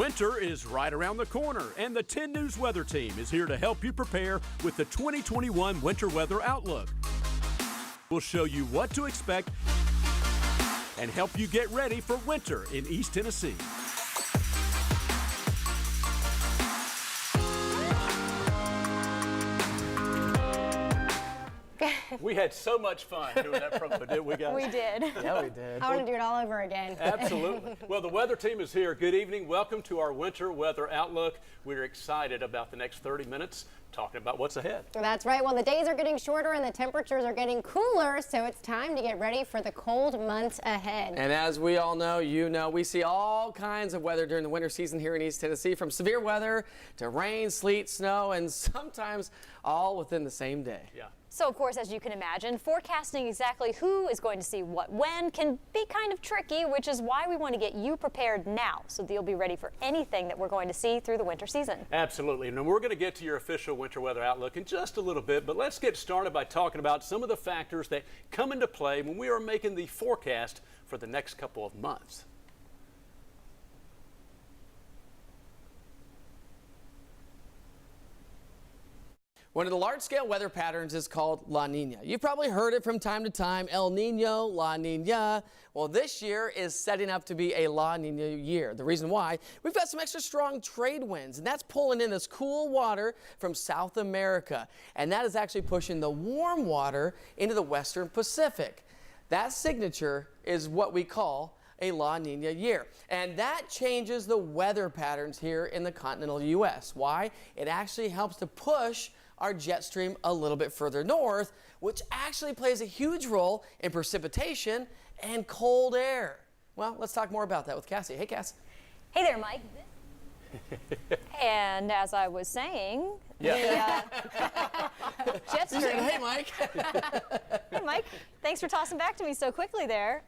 Winter is right around the corner, and the 10 News Weather Team is here to help you prepare with the 2021 Winter Weather Outlook. We'll show you what to expect and help you get ready for winter in East Tennessee. We had so much fun doing that promo, didn't we, guys? We did. Yeah, we did. I want to do it all over again. Absolutely. Well, the weather team is here. Good evening. Welcome to our winter weather outlook. We're excited about the next 30 minutes talking about what's ahead. That's right. Well, the days are getting shorter and the temperatures are getting cooler, so it's time to get ready for the cold months ahead. And as we all know, we see all kinds of weather during the winter season here in East Tennessee, from severe weather to rain, sleet, snow, and sometimes all within the same day. Yeah. So, of course, as you can imagine, forecasting exactly who is going to see what when can be kind of tricky, which is why we want to get you prepared now so that you'll be ready for anything that we're going to see through the winter season. Absolutely. And we're going to get to your official winter weather outlook in just a little bit, but let's get started by talking about some of the factors that come into play when we are making the forecast for the next couple of months. One of the large-scale weather patterns is called La Niña. You've probably heard it from time to time, El Nino, La Niña. Well, this year is setting up to be a La Niña year. The reason why, we've got some extra strong trade winds, and that's pulling in this cool water from South America. And that is actually pushing the warm water into the western Pacific. That signature is what we call a La Niña year. And that changes the weather patterns here in the continental U.S. Why? It actually helps to push our jet stream a little bit further north, which actually plays a huge role in precipitation and cold air. Well, let's talk more about that with Cassie. Hey, Cass. Hey there, Mike. And as I was saying, yeah. the jet stream. Hey, Mike. Hey, Mike. Thanks for tossing back to me so quickly there.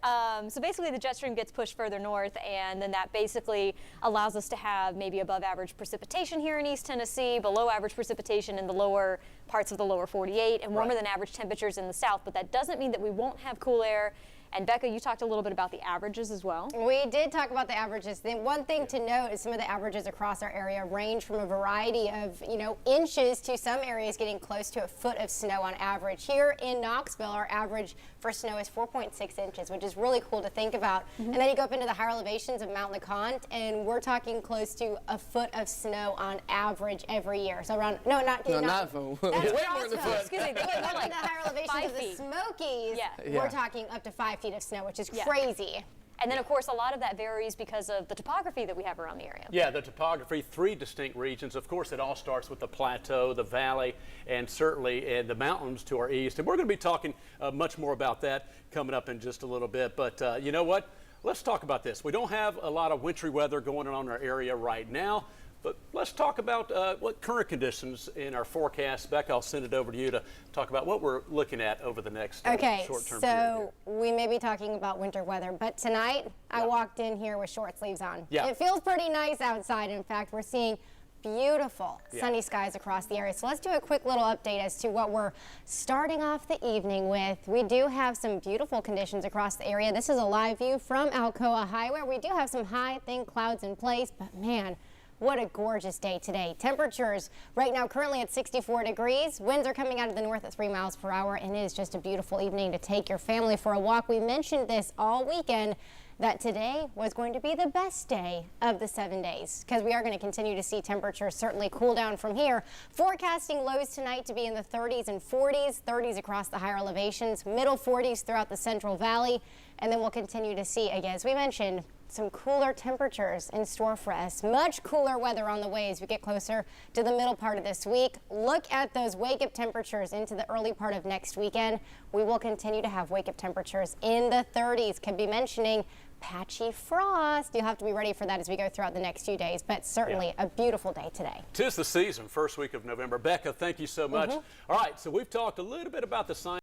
So basically, the jet stream gets pushed further north, and then that basically allows us to have maybe above average precipitation here in East Tennessee, below average precipitation in the lower parts of the lower 48, and warmer than average temperatures in the south. But that doesn't mean that we won't have cool air. And Becca, you talked a little bit about the averages as well. We did talk about the averages. The one thing to note is some of the averages across our area range from a variety of, inches to some areas getting close to a foot of snow on average. Here in Knoxville, our average for snow is 4.6 inches, which is really cool to think about. And then you go up into the higher elevations of Mount LeConte, and we're talking close to a foot of snow on average every year. So around, not way more than a foot. Excuse me, But going up to the higher elevations of the 5 feet. Smokies, Yeah. we're talking up to 5 feet of snow, which is crazy. And then, of course, a lot of that varies because of the topography that we have around the area. Yeah, the topography, 3 distinct regions. Of course, it all starts with the plateau, the valley, and certainly the mountains to our east. And we're going to be talking much more about that coming up in just a little bit. But you know what? Let's talk about this. We don't have a lot of wintry weather going on in our area right now. But let's talk about what current conditions in our forecast. Becca, I'll send it over to you to talk about what we're looking at over the next short-term period. So we may be talking about winter weather, but tonight I walked in here with short sleeves on. Yeah. It feels pretty nice outside. In fact, we're seeing beautiful sunny skies across the area. So let's do a quick little update as to what we're starting off the evening with. We do have some beautiful conditions across the area. This is a live view from Alcoa Highway. We do have some high, thin clouds in place, but man, what a gorgeous day today. Temperatures right now currently at 64 degrees. Winds are coming out of the north at 3 miles per hour, and it is just a beautiful evening to take your family for a walk. We mentioned this all weekend, that today was going to be the best day of the 7 days, because we are going to continue to see temperatures certainly cool down from here. Forecasting lows tonight to be in the 30s and 40s, 30s across the higher elevations, middle 40s throughout the Central Valley, and then we'll continue to see, again, as we mentioned, some cooler temperatures in store for us. Much cooler weather on the way as we get closer to the middle part of this week. Look at those wake-up temperatures into the early part of next weekend. We will continue to have wake-up temperatures in the 30s. Could be mentioning patchy frost. You'll have to be ready for that as we go throughout the next few days, but certainly a beautiful day today. 'Tis the season, first week of November. Becca, thank you so much. All right, so we've talked a little bit about the science